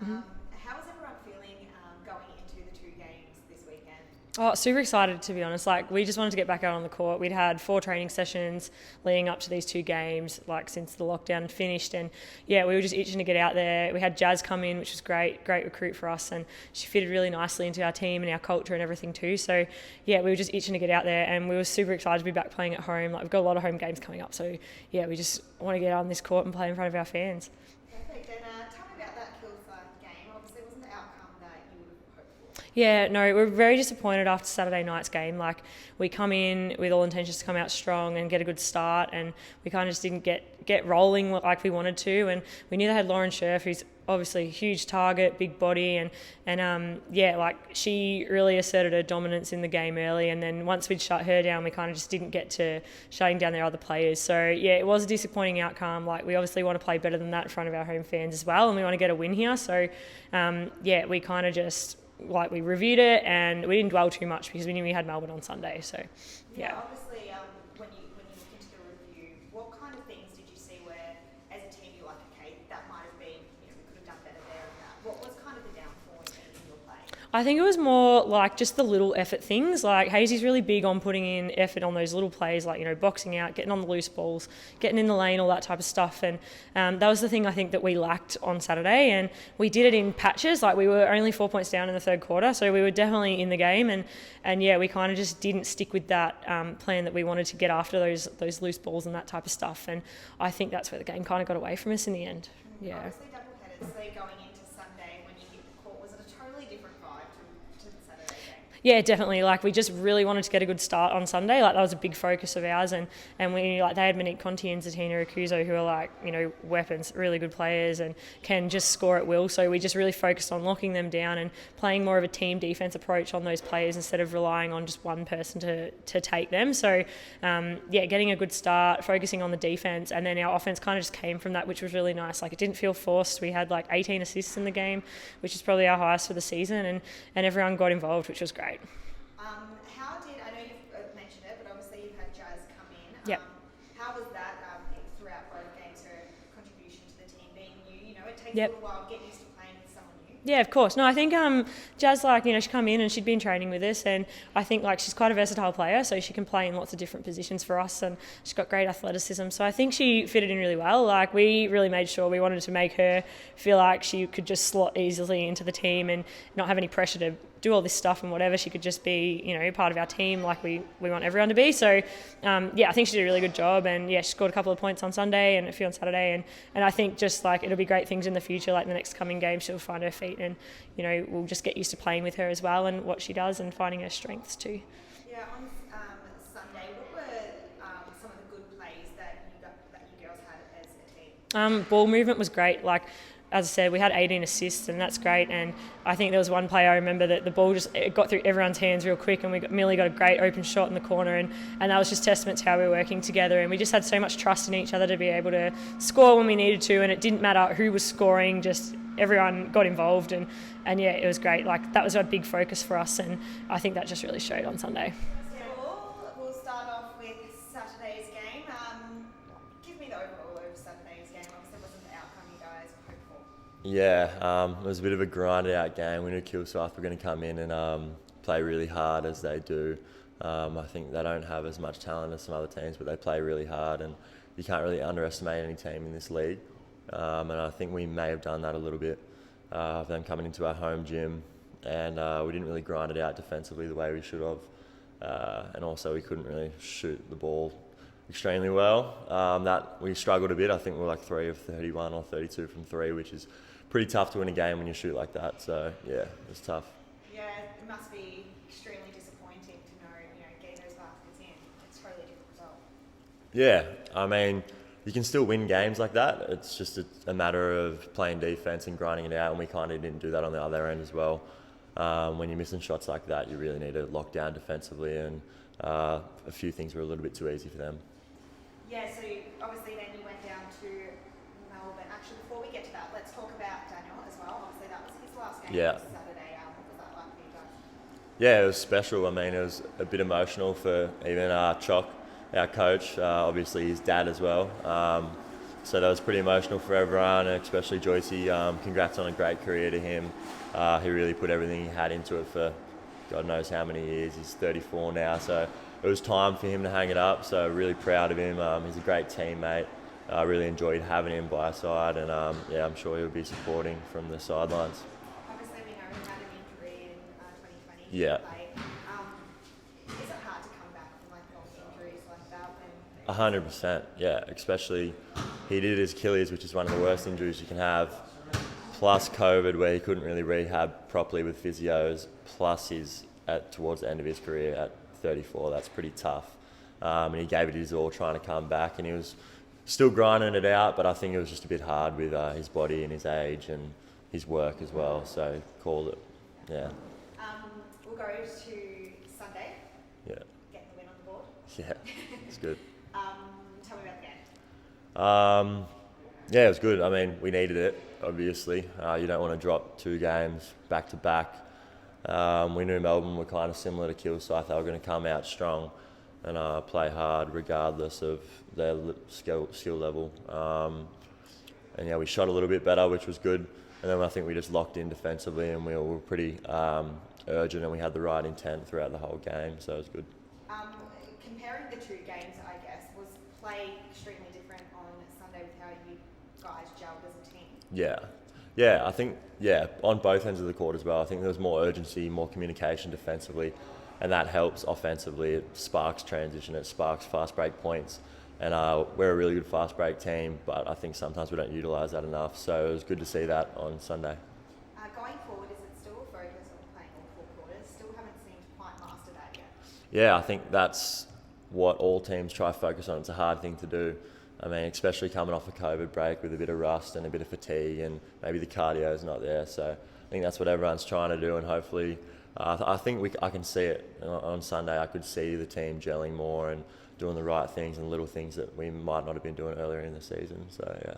How is everyone feeling going into the 2 games this weekend? Oh, super excited, to be honest. Like, we just wanted to get back out on the court. We'd had 4 training sessions leading up to these 2 games, like, since the lockdown finished. And, yeah, we were just itching to get out there. We had Jazz come in, which was great recruit for us. And she fitted really nicely into our team and our culture and everything too. So, yeah, we were just itching to get out there. And we were super excited to be back playing at home. Like, we've got a lot of home games coming up. So, yeah, we just want to get out on this court and play in front of our fans. Perfect. And tell me about that Kilsyth game. Obviously, it wasn't the outcome that you would have hoped for. Yeah, no, we're very disappointed after Saturday night's game. Like, we come in with all intentions to come out strong and get a good start, and we kind of just didn't get rolling like we wanted to. And we knew they had Lauren Scherf, who's obviously a huge target, big body, and like, she really asserted her dominance in the game early. And then once we'd shut her down, we kind of just didn't get to shutting down their other players. So yeah, it was a disappointing outcome. Like, we obviously want to play better than that in front of our home fans as well, and we want to get a win here. So we kind of just, like, we reviewed it and we didn't dwell too much because we knew we had Melbourne on Sunday. So yeah. Obviously, when you look into the review, what kind of things did you see where, as a team, you're like, okay, that might have been, we could have done better there and that. What was kind of the downfall in your play? I think it was more like just the little effort things. Like, Hazy's really big on putting in effort on those little plays, like, boxing out, getting on the loose balls, getting in the lane, all that type of stuff. And that was the thing I think that we lacked on Saturday. And we did it in patches. Like, we were only 4 points down in the third quarter, so we were definitely in the game. And yeah, we kind of just didn't stick with that plan that we wanted to get after those loose balls and that type of stuff. And I think that's where the game kind of got away from us in the end. Yeah. Obviously, double-headed, so going into Sunday when you hit the court, was it a totally different vibe to the Saturday game? Yeah, definitely. Like, we just really wanted to get a good start on Sunday. Like, that was a big focus of ours. And we, like, they had Monique Conti and Zatina Rakuzo, who are, like, weapons, really good players and can just score at will. So we just really focused on locking them down and playing more of a team defense approach on those players instead of relying on just one person to take them. So, getting a good start, focusing on the defense, and then our offense kind of just came from that, which was really nice. Like, it didn't feel forced. We had, like, 18 assists in the game, which is probably our highest for the season, and everyone got involved, which was great. I know you've mentioned it, but obviously you've had Jazz come in. Yep. How was that throughout both games, her contribution to the team being new? It takes Yep. a little while to get used to playing with someone new. Yeah, of course. No, I think Jazz, like, she come in and she'd been training with us, and I think, like, she's quite a versatile player, so she can play in lots of different positions for us, and she's got great athleticism. So I think she fitted in really well. Like, we really made sure we wanted to make her feel like she could just slot easily into the team and not have any pressure to do all this stuff and whatever. She could just be, part of our team like we want everyone to be. So, I think she did a really good job, and yeah, she scored a couple of points on Sunday and a few on Saturday, and I think just, like, it'll be great things in the future, like the next coming game, she'll find her feet, and we'll just get used to playing with her as well and what she does and finding her strengths too. Yeah, on Sunday, what were some of the good plays that you girls had as a team? Ball movement was great. Like, as I said, we had 18 assists, and that's great. And I think there was one play I remember that the ball it got through everyone's hands real quick, and Millie got a great open shot in the corner, and that was just testament to how we were working together. And we just had so much trust in each other to be able to score when we needed to, and it didn't matter who was scoring, just everyone got involved, and yeah, it was great. Like, that was a big focus for us, and I think that just really showed on Sunday. We'll start off with Saturday's game. Give me the overall of Saturday's game. Obviously, it wasn't the outcome you guys hoped for. Yeah, it was a bit of a grinded out game. We knew Kilsyth were going to come in and play really hard as they do. I think they don't have as much talent as some other teams, but they play really hard, and you can't really underestimate any team in this league. And I think we may have done that a little bit of them coming into our home gym, and we didn't really grind it out defensively the way we should have. And also we couldn't really shoot the ball extremely well. That we struggled a bit. I think we were like 3 of 31 or 32 from 3, which is pretty tough to win a game when you shoot like that. So yeah, it's tough. Yeah, it must be extremely disappointing to know, getting those baskets in. It's a totally different result. Yeah, I mean, you can still win games like that. It's just a matter of playing defense and grinding it out, and we kind of didn't do that on the other end as well. When you're missing shots like that, you really need to lock down defensively, and a few things were a little bit too easy for them. Yeah, so obviously then you went down to Melbourne. Actually, before we get to that, let's talk about Daniel as well. Obviously, that was his last game Yeah. this Saturday. What was that like for you guys? Yeah, it was special. I mean, it was a bit emotional for even Chock, our coach, obviously his dad as well. So that was pretty emotional for everyone, and especially Joycey. Congrats on a great career to him. He really put everything he had into it for God knows how many years. He's 34 now, so it was time for him to hang it up. So really proud of him. He's a great teammate. I really enjoyed having him by our side, and I'm sure he'll be supporting from the sidelines. Obviously, we know he had an injury in 2020. Yeah. Is it hard to come back from long injuries like that? 100%, yeah. Especially he did his Achilles, which is one of the worst injuries you can have, plus COVID, where he couldn't really rehab properly with physios, plus he's towards the end of his career at 34. That's pretty tough. And he gave it his all trying to come back, and he was still grinding it out, but I think it was just a bit hard with his body and his age and his work as well. So called it, yeah. We'll go to Sunday. Yeah. Getting the win on the board. Yeah, it's good. Tell me about the game. Yeah, it was good. I mean, we needed it, obviously. You don't want to drop 2 games back to back. We knew Melbourne were kind of similar to Kilsyth. They were going to come out strong and play hard regardless of their skill level. And yeah, we shot a little bit better, which was good. And then I think we just locked in defensively, and we were pretty urgent, and we had the right intent throughout the whole game, so it was good. Comparing the 2 games, I guess, was play extremely different on Sunday with how you guys gelled as a team? Yeah, I think, on both ends of the court as well. I think there was more urgency, more communication defensively, and that helps offensively. It sparks transition, it sparks fast break points. And we're a really good fast break team, but I think sometimes we don't utilise that enough. So it was good to see that on Sunday. Going forward, is it still a focus on playing all 4 quarters? Still haven't seemed to quite master that yet. Yeah, I think that's what all teams try to focus on. It's a hard thing to do. I mean, especially coming off a COVID break with a bit of rust and a bit of fatigue, and maybe the cardio's not there. So I think that's what everyone's trying to do, and hopefully I think I can see it on Sunday. I could see the team gelling more and doing the right things and little things that we might not have been doing earlier in the season. So yeah.